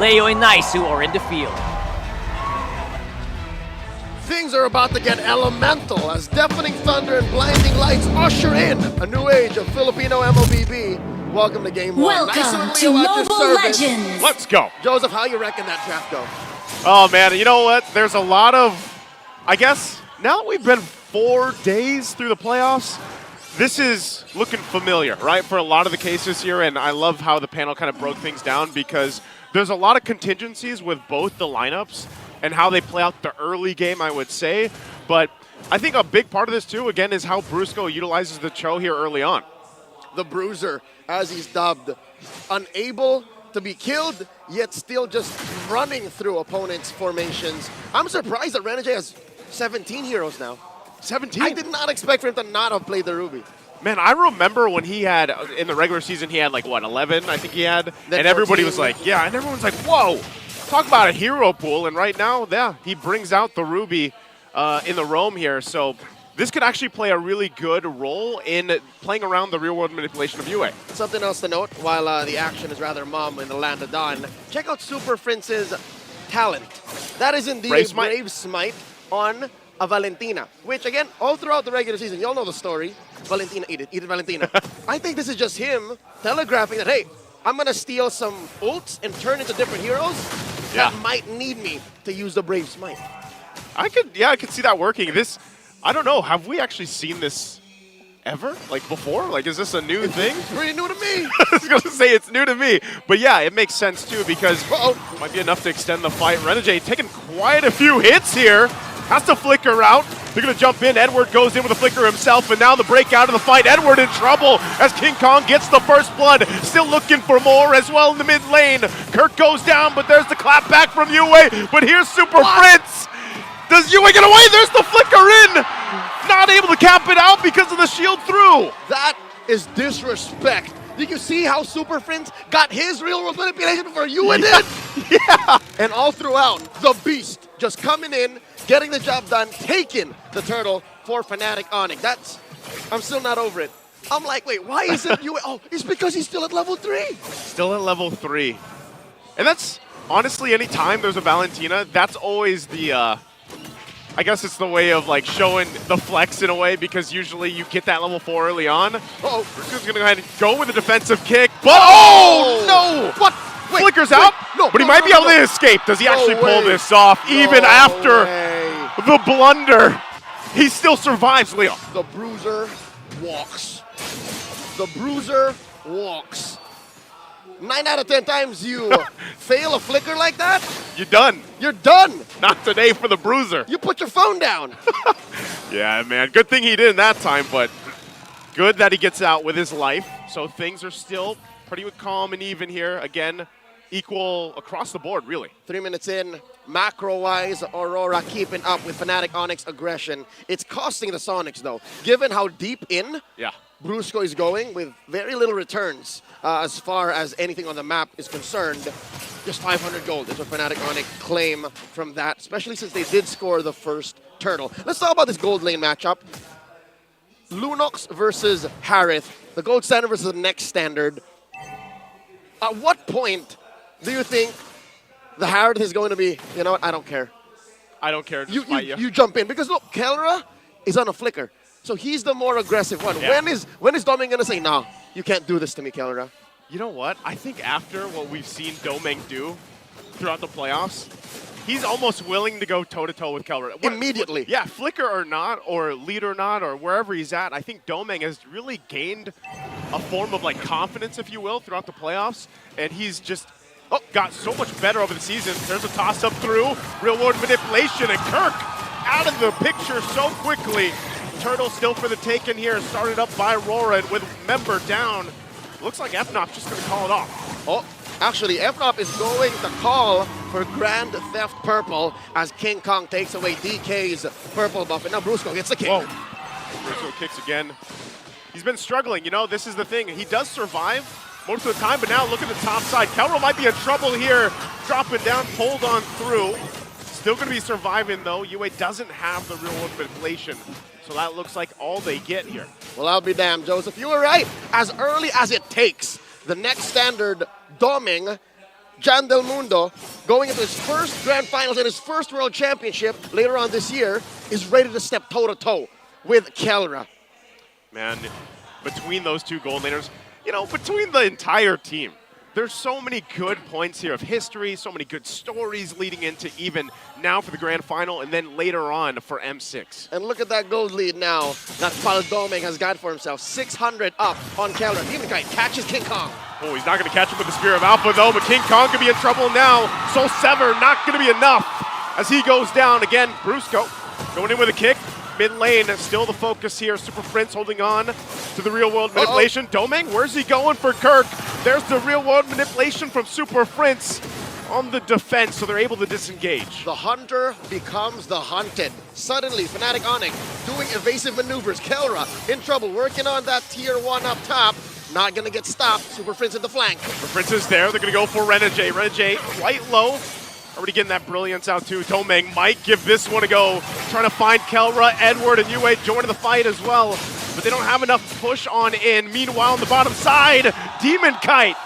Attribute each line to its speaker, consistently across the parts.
Speaker 1: Leo and Naisu are in the field.
Speaker 2: Things are about to get elemental as deafening thunder and blinding lights usher in a new age of Filipino MOBB. Welcome to Game 1.
Speaker 3: Welcome to Mobile Legends.
Speaker 4: Let's go.
Speaker 2: Joseph, how you reckon that draft go?
Speaker 4: Oh, man, you know what? There's a lot of, I guess, now that we've been 4 days through the playoffs, this is looking familiar, right, for a lot of the cases here, and I love how the panel kind of broke things down because there's a lot of contingencies with both the lineups and how they play out the early game, I would say. But I think a big part of this, too, again, is how Brusco utilizes the Cho here early on.
Speaker 2: The Bruiser, as he's dubbed, unable to be killed, yet still just running through opponents' formations. I'm surprised that Renegade has 17 heroes now.
Speaker 4: 17?
Speaker 2: I did not expect for him to not have played the Ruby.
Speaker 4: Man, I remember when he had, in the regular season, he had like, what, 11, I think he had?
Speaker 2: Then
Speaker 4: and everybody
Speaker 2: 14.
Speaker 4: was like, yeah, and everyone's like, whoa, talk about a hero pool. And right now, yeah, he brings out the Ruby in the roam here. So this could actually play a really good role in playing around the real-world manipulation of UA.
Speaker 2: Something else to note, while the action is rather mum in the land of Dawn, check out Super Prince's talent. That is indeed Brave Smite on a Valentina, which again, all throughout the regular season, you all know the story. Valentina, eat it Valentina. I think this is just him telegraphing that, hey, I'm gonna steal some ults and turn into different heroes that might need me to use the Brave Smite.
Speaker 4: I could see that working. This, I don't know, have we actually seen this ever? Like before? Like, is this a new thing?
Speaker 2: It's pretty new to me.
Speaker 4: I was going to say it's new to me. But yeah, it makes sense too because it might be enough to extend the fight. Renegade taking quite a few hits here. Has to flicker out. They're going to jump in. Edward goes in with a flicker himself, and now the break out of the fight. Edward in trouble as King Kong gets the first blood. Still looking for more as well in the mid lane. Kirk goes down, but there's the clap back from UA. But here's Super Prince. Does UA get away? There's the flicker in. Not able to cap it out because of the shield through.
Speaker 2: That is disrespect. Did you see how Super Prince got his real-world manipulation before UA did?
Speaker 4: Yeah.
Speaker 2: And all throughout, the Beast just coming in, getting the job done, taking the turtle for Fnatic Onyx. I'm still not over it. I'm like, wait, why isn't UA? Oh, it's because he's still at level 3.
Speaker 4: Still at level 3. And that's, honestly, any time there's a Valentina, that's always the, I guess it's the way of like showing the flex in a way because usually you get that level 4 early on.
Speaker 2: Uh-oh.
Speaker 4: Brusco's going to go ahead and go with a defensive kick, but oh no!
Speaker 2: What? Wait,
Speaker 4: Flickers out, but he might be able to escape. Does he actually pull this off even after the blunder? He still survives, Leo.
Speaker 2: The Bruiser walks. The Bruiser walks. 9 out of 10 times you fail a flicker like that,
Speaker 4: You're done.
Speaker 2: you're done.
Speaker 4: Not today for the Bruiser.
Speaker 2: You put your phone down.
Speaker 4: Yeah, man. Good thing he did in that time, but good that he gets out with his life. So things are still pretty calm and even here. Again, equal across the board, really.
Speaker 2: 3 minutes in, macro-wise, Aurora keeping up with Fnatic Onyx aggression. It's costing the Sonics, though. Given how deep in Brusco is going with very little returns as far as anything on the map is concerned, just 500 gold is what Fnatic Onyx claim from that, especially since they did score the first turtle. Let's talk about this gold lane matchup. Lunox versus Harith, the gold standard versus the next standard. At what point do you think the Harith is going to be, you know what, I don't care.
Speaker 4: I don't care.
Speaker 2: You jump in. Because look, Kelra is on a flicker. So he's the more aggressive one.
Speaker 4: Yeah.
Speaker 2: When is Doming going to say, no, you can't do this to me, Kelra?
Speaker 4: You know what? I think after what we've seen Domeng do throughout the playoffs, he's almost willing to go toe-to-toe with Kelra.
Speaker 2: Immediately.
Speaker 4: Yeah, flicker or not, or lead or not, or wherever he's at, I think Domeng has really gained a form of like confidence, if you will, throughout the playoffs. And he's just got so much better over the season. There's a toss-up through, real-world manipulation, and Kirk out of the picture so quickly. Turtle still for the taken here, started up by Rora with member down. Looks like Fnop just going to call it off.
Speaker 2: Oh, actually, Fnop is going to call for Grand Theft Purple as King Kong takes away DK's purple buff. And now Brusco gets the kick.
Speaker 4: Whoa. Brusco kicks again. He's been struggling, you know, this is the thing. He does survive most of the time, but now look at the top side. Kelro might be in trouble here. Dropping down, pulled on through. Still going to be surviving, though. UA doesn't have the real-world manipulation. So that looks like all they get here.
Speaker 2: Well, I'll be damned, Joseph. You were right. As early as it takes, the next standard Doming Jan Del Mundo, going into his first Grand Finals and his first World Championship later on this year, is ready to step toe-to-toe with Kelra.
Speaker 4: Man, between those two gold laners, you know, between the entire team, there's so many good points here of history, so many good stories leading into even now for the Grand Final and then later on for M6.
Speaker 2: And look at that gold lead now that Paldoming has got for himself. 600 up on Kelra. Demon Kite catches King Kong.
Speaker 4: Oh, he's not going to catch him with the Spear of Alpha, though, but King Kong could be in trouble now. Soul Sever not going to be enough as he goes down. Again, Brusco going in with a kick. Mid lane, still the focus here. Super Prince holding on to the real-world manipulation. Domeng, where's he going for Kirk? There's the real-world manipulation from Super Prince on the defense, so they're able to disengage.
Speaker 2: The hunter becomes the hunted. Suddenly, Fnatic Onyx doing evasive maneuvers. Kelra in trouble, working on that tier 1 up top. Not gonna get stopped. Super Prince at the flank.
Speaker 4: Super Prince is there. They're gonna go for Renegade. Renegade quite low. Already getting that brilliance out too. Domeng might give this one a go. Trying to find Kelra, Edward, and Yue joining the fight as well. But they don't have enough push on in. Meanwhile, on the bottom side, Demon Kite.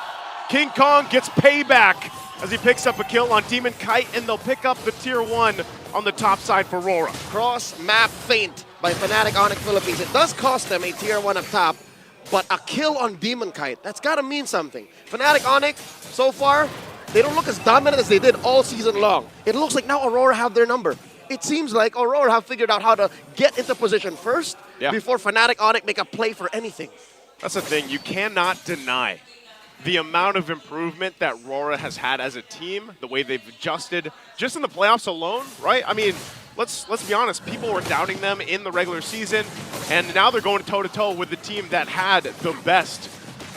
Speaker 4: King Kong gets payback as he picks up a kill on Demon Kite, and they'll pick up the tier 1 on the top side for Rora.
Speaker 2: Cross-map feint by Fnatic Onyx Philippines. It does cost them a tier 1 up top, but a kill on Demon Kite, that's gotta mean something. Fnatic Onyx, so far, they don't look as dominant as they did all season long. It looks like now Aurora have their number. It seems like Aurora have figured out how to get into position first before Fnatic Onyx make a play for anything.
Speaker 4: That's the thing, you cannot deny the amount of improvement that Rora has had as a team, the way they've adjusted just in the playoffs alone, right? I mean, let's be honest, people were doubting them in the regular season, and now they're going toe-to-toe with the team that had the best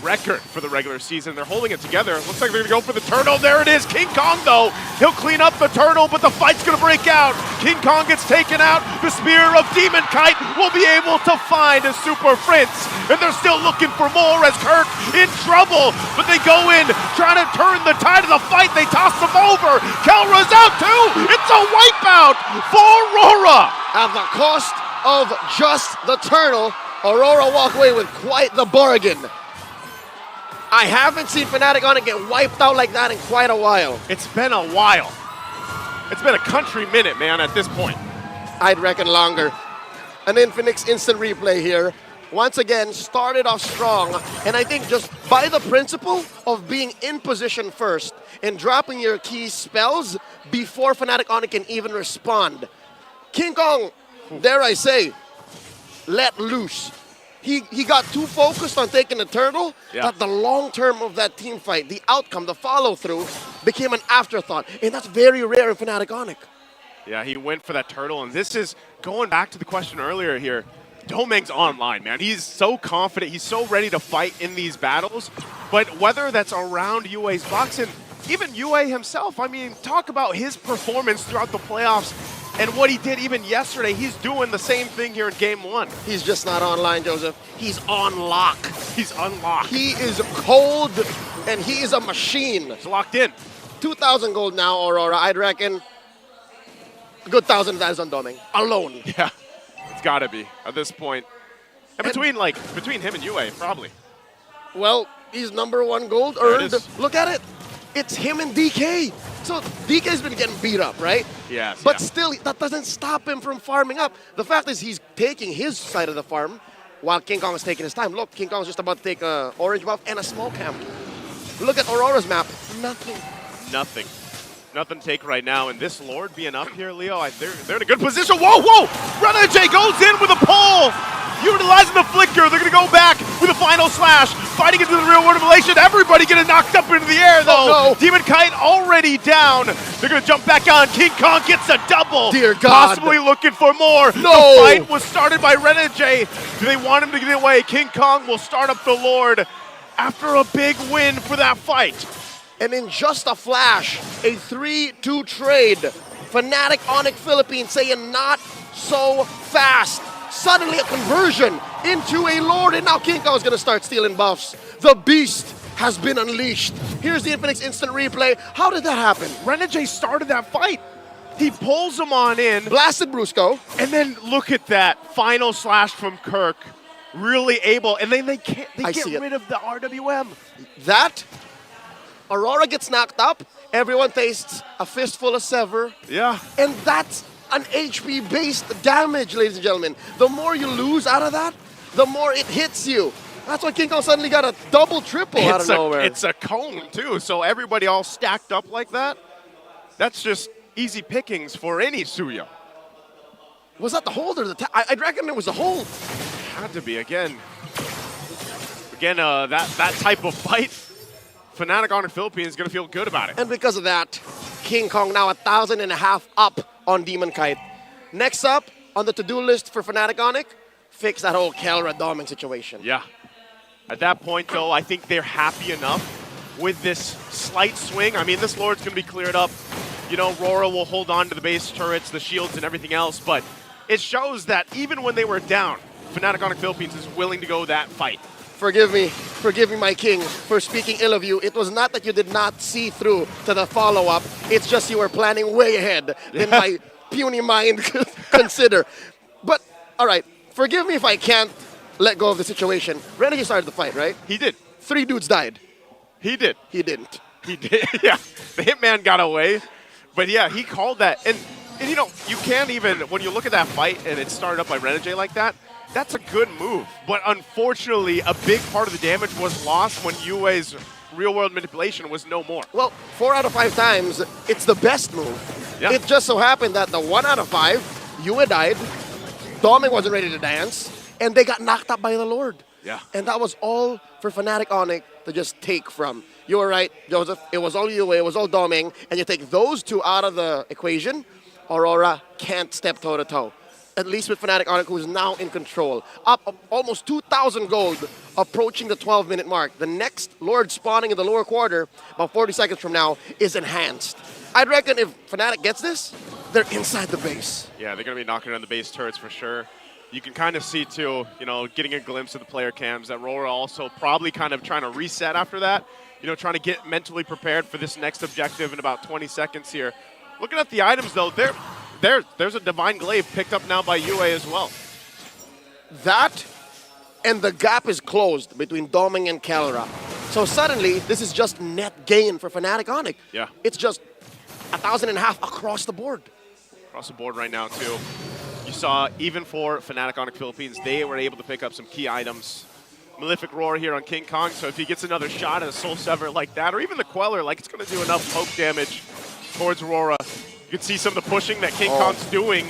Speaker 4: record for the regular season. They're holding it together. Looks like they're gonna go for the turtle. There it is. King Kong, though, he'll clean up the turtle, but the fight's gonna break out. King Kong gets taken out. The Spear of Demon Kite will be able to find a Super Prince, and they're still looking for more as Kirk in trouble, but they go in trying to turn the tide of the fight. They toss him over. Kelra's out too. It's a wipeout for Rora.
Speaker 2: At the cost of just the turtle, Aurora walk away with quite the bargain. I haven't seen Fnatic Onyx get wiped out like that in quite a while.
Speaker 4: It's been a while. It's been a country minute, man, at this point.
Speaker 2: I'd reckon longer. An Infinix instant replay here. Once again, started off strong, and I think just by the principle of being in position first and dropping your key spells before Fnatic Onyx can even respond. King Kong, dare I say, let loose. He got too focused on taking the turtle that the long term of that team fight, the outcome, the follow-through, became an afterthought. And that's very rare in Fnatic Onyx.
Speaker 4: Yeah, he went for that turtle, and this is going back to the question earlier here. Domeng's online, man. He's so confident. He's so ready to fight in these battles. But whether that's around Yue's box, and even Yue himself, I mean, talk about his performance throughout the playoffs and what he did even yesterday. He's doing the same thing here in Game 1.
Speaker 2: He's just not online, Joseph. He's on lock.
Speaker 4: He's unlocked.
Speaker 2: He is cold, and he is a machine.
Speaker 4: He's locked in.
Speaker 2: 2,000 gold now, Aurora. I'd reckon a good 1,000 of that is on Domeng. Alone.
Speaker 4: Yeah, it's got to be at this point. And between him and Yue, probably.
Speaker 2: Well, he's #1 gold earned. Look at it. It's him and DK. So DK's been getting beat up, right?
Speaker 4: Yes.
Speaker 2: But still, that doesn't stop him from farming up. The fact is he's taking his side of the farm while King Kong is taking his time. Look, King Kong's just about to take a orange buff and a small camp. Look at Aurora's map. Nothing.
Speaker 4: Nothing to take right now. And this Lord being up here, Leo, they're in a good position. Whoa! Renegade goes in with a pull. Utilizing the flicker, they're going to go back with a final slash. Fighting into the real world revelation. Everybody getting knocked up into the air, though.
Speaker 2: Oh, no.
Speaker 4: Demon Kite already down. They're going to jump back on. King Kong gets a double.
Speaker 2: Dear God.
Speaker 4: Possibly looking for more.
Speaker 2: No.
Speaker 4: The fight was started by Renegade. Do they want him to get away? King Kong will start up the Lord after a big win for that fight.
Speaker 2: And in just a flash, a 3-2 trade. Fnatic Onyx Philippines saying not so fast. Suddenly a conversion into a Lord, and now King Kong is going to start stealing buffs. The beast has been unleashed. Here's the Infinix instant replay. How did that happen?
Speaker 4: Renegade started that fight. He pulls him on in.
Speaker 2: Blasted Brusco.
Speaker 4: And then look at that final slash from Kirk. Really able, and then they get rid of the RWM.
Speaker 2: That, Aurora gets knocked up, Everyone tastes a fistful of Sever.
Speaker 4: Yeah.
Speaker 2: And that's an HP-based damage, ladies and gentlemen. The more you lose out of that, the more it hits you. That's why King Kong suddenly got a double, triple out of nowhere.
Speaker 4: It's a cone, too, so everybody all stacked up like that, that's just easy pickings for any Suya.
Speaker 2: Was that the hold or the I'd reckon it was the hold.
Speaker 4: Had to be, again, that type of fight, Fnatic Honor Philippines is going to feel good about it.
Speaker 2: And because of that, King Kong now 1,500 up on Demon Kite. Next up on the to-do list for Fnatic Honor, fix that whole Kelra Doming situation.
Speaker 4: Yeah. At that point, though, I think they're happy enough with this slight swing. I mean, this Lord's going to be cleared up. You know, Rora will hold on to the base turrets, the shields, and everything else, but it shows that even when they were down, Fnatic Honor Philippines is willing to go that fight.
Speaker 2: Forgive me, my king, for speaking ill of you. It was not that you did not see through to the follow-up. It's just you were planning way ahead than my puny mind could consider. But, all right, forgive me if I can't let go of the situation. Renegade started the fight, right?
Speaker 4: He did.
Speaker 2: 3 dudes died.
Speaker 4: He did.
Speaker 2: He didn't.
Speaker 4: He did, yeah. The Hitman got away. But yeah, he called that. And you know, you can't even, when you look at that fight and it started up by Renegade like that, that's a good move. But unfortunately, a big part of the damage was lost when Yue's real-world manipulation was no more.
Speaker 2: Well, 4 out of 5 times, it's the best move. Yeah. It just so happened that the 1 out of 5, Yue died, Doming wasn't ready to dance, and they got knocked up by the Lord.
Speaker 4: Yeah.
Speaker 2: And that was all for Fnatic Honor to just take from. You were right, Joseph. It was all Yue, it was all Doming, and you take those 2 out of the equation, Aurora can't step toe-to-toe. At least with Fnatic Honor, who's now in control. Up almost 2,000 gold, approaching the 12-minute mark. The next Lord spawning in the lower quarter, about 40 seconds from now, is enhanced. I'd reckon if Fnatic gets this, they're inside the base.
Speaker 4: Yeah, they're going to be knocking on the base turrets for sure. You can kind of see, too, you know, getting a glimpse of the player cams, that Rora also probably kind of trying to reset after that. You know, trying to get mentally prepared for this next objective in about 20 seconds here. Looking at the items, though, there's a Divine Glaive picked up now by Yue as well.
Speaker 2: That, and the gap is closed between Doming and Kelra. So suddenly, this is just net gain for Fnatic Honor.
Speaker 4: Yeah.
Speaker 2: It's just 1,500 across the board.
Speaker 4: Across the board right now, too. You saw, even for Fnatic Honor Philippines, they were able to pick up some key items. Malefic Roar here on King Kong, so if he gets another shot at a Soul Sever like that, or even the Queller, like it's going to do enough poke damage towards Rora. You can see some of the pushing that King Kong's doing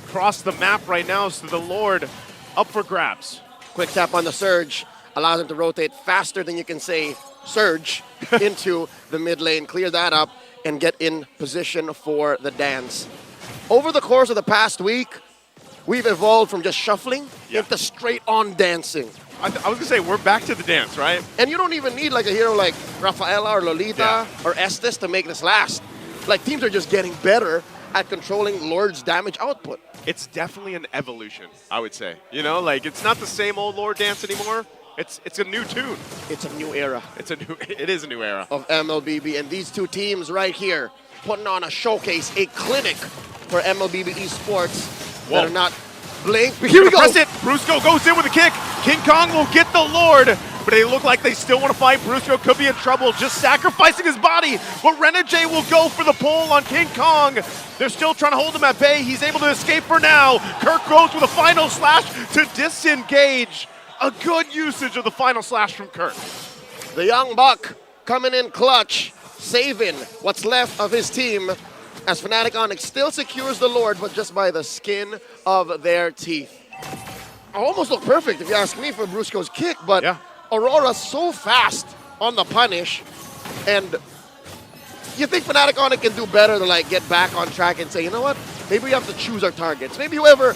Speaker 4: across the map right now, so the Lord up for grabs.
Speaker 2: Quick tap on the Surge allows him to rotate faster than you can say Surge into the mid lane, clear that up, and get in position for the dance. Over the course of the past week, we've evolved from just shuffling into straight-on dancing.
Speaker 4: I was going to say, we're back to the dance, right?
Speaker 2: And you don't even need like a hero like Rafaela or Lolita or Estes to make this last. Like, teams are just getting better at controlling Lord's damage output.
Speaker 4: It's definitely an evolution, I would say. You know, like, it's not the same old Lord dance anymore. It's a new tune.
Speaker 2: It's a new era.
Speaker 4: It is a new era.
Speaker 2: Of MLBB. And these 2 teams right here putting on a showcase, a clinic for MLBB esports that are not blink. Here we go.
Speaker 4: Press it. Brusco goes in with a kick. King Kong will get the Lord, but they look like they still want to fight. Brusco could be in trouble, just sacrificing his body. But Renegade will go for the pull on King Kong. They're still trying to hold him at bay. He's able to escape for now. Kirk goes with a final slash to disengage. A good usage of the final slash from Kirk.
Speaker 2: The young buck coming in clutch, saving what's left of his team, as Fnatic Onyx still secures the Lord, but just by the skin of their teeth. Almost looked perfect, if you ask me, for Brusco's kick, but Aurora's so fast on the punish, and you think Fnatic Onyx can do better to like get back on track and say, you know what, maybe we have to choose our targets. Maybe whoever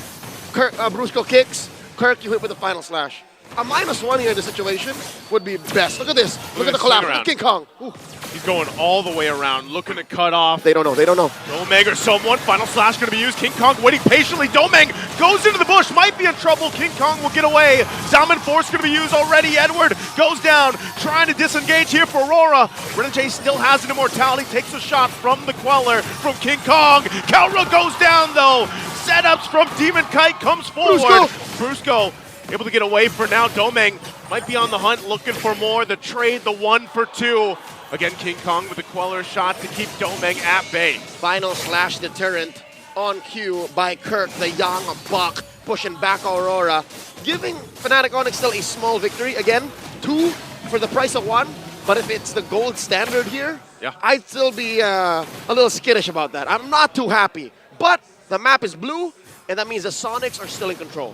Speaker 2: Brusco kicks, Kirk, you hit with the final slash. A -1 here in this situation would be best. Look at this. Look at the collapse. Look at King Kong. Ooh.
Speaker 4: He's going all the way around, looking to cut off.
Speaker 2: They don't know. They don't know.
Speaker 4: Domeng or someone. Final slash going to be used. King Kong waiting patiently. Domeng goes into the bush. Might be in trouble. King Kong will get away. Zaman Force going to be used already. Edward goes down. Trying to disengage here for Rora. Renegade still has an immortality. Takes a shot from the Queller from King Kong. Kelra goes down though. Setups from Demon Kite comes forward. Brusco able to get away for now. Domeng might be on the hunt, looking for more. The trade, the 1 for 2. Again, King Kong with the Queller shot to keep Domeng at bay.
Speaker 2: Final slash deterrent on cue by Kirk, the young buck, pushing back Aurora, giving Fnatic Onyx still a small victory. Again, 2 for the price of 1, but if it's the gold standard here, I'd still be a little skittish about that. I'm not too happy, but the map is blue, and that means the Sonics are still in control.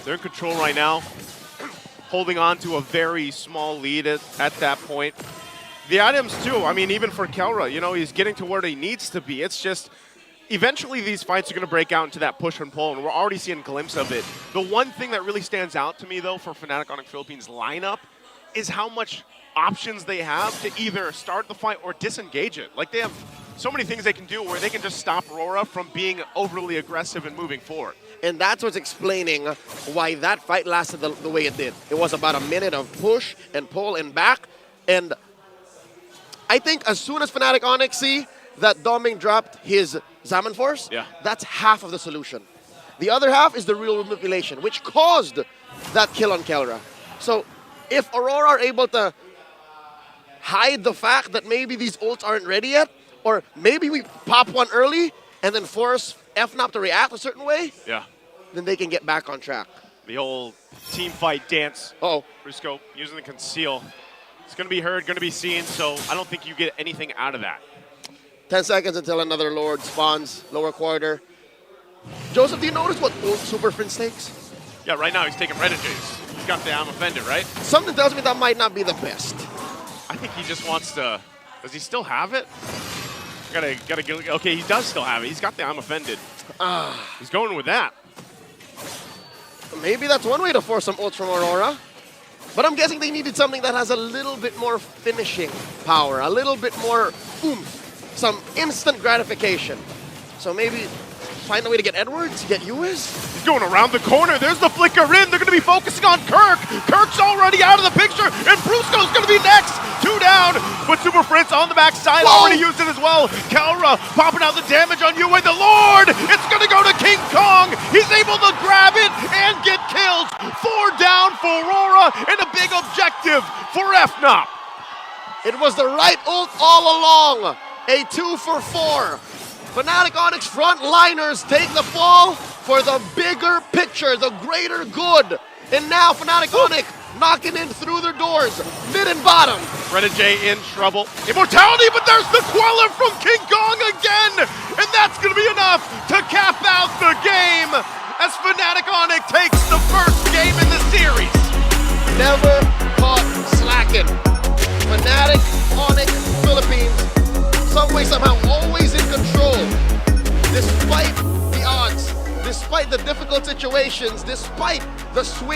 Speaker 4: They're in control right now, holding on to a very small lead at that point. The items too, I mean, even for Kelra, you know, he's getting to where he needs to be. It's just, eventually these fights are going to break out into that push and pull, and we're already seeing a glimpse of it. The one thing that really stands out to me, though, for Fnatic Onyx Philippines lineup is how much options they have to either start the fight or disengage it. Like, they have so many things they can do where they can just stop Rora from being overly aggressive and moving forward.
Speaker 2: And that's what's explaining why that fight lasted the way it did. It was about a minute of push and pull and back, and I think as soon as Fnatic Onyx see that Domeng dropped his Zaman Force, that's half of the solution. The other half is the real manipulation, which caused that kill on Kelra. So if Aurora are able to hide the fact that maybe these ults aren't ready yet, or maybe we pop one early and then force Fnop to react a certain way, then they can get back on track.
Speaker 4: The old team fight dance. Brusco using the conceal. It's going to be heard, going to be seen, so I don't think you get anything out of that.
Speaker 2: 10 seconds until another Lord spawns, lower quarter. Joseph, do you notice what ult Super Prince takes?
Speaker 4: Yeah, right now he's taking Renegade's. He's got the I'm offended, right?
Speaker 2: Something tells me that might not be the best.
Speaker 4: I think he just wants to... Does he still have it? Gotta go. Okay, he does still have it. He's got the I'm offended. He's going with that.
Speaker 2: Maybe that's one way to force some ults from Aurora. But I'm guessing they needed something that has a little bit more finishing power, a little bit more oomph, some instant gratification. So maybe find a way to get Edwards, get US.
Speaker 4: He's going around the corner. There's the flicker in. They're going to be focusing on Kirk. Kirk's already out of the picture, and Brusco's going to be next. 2 down, but Super Prince on the backside already used it as well. Kelra popping out the damage on Yue. The Lord, it's going to go to King Kong. He's able to grab it and get kills. 4 down for Rora, and a big objective for Fnop.
Speaker 2: It was the right ult all along. A 2 for 4. Fnatic Onyx frontliners take the fall for the bigger picture, the greater good. And now Fnatic Onyx knocking in through their doors, mid and bottom.
Speaker 4: Renegade in trouble. Immortality, but there's the Queller from King Kong again! And that's gonna be enough to cap out the game as Fnatic Onyx takes the first game in the series.
Speaker 2: Never caught slacking. Fnatic Onyx Philippines, some way, somehow, always in control. Despite the odds, despite the difficult situations, despite the swing.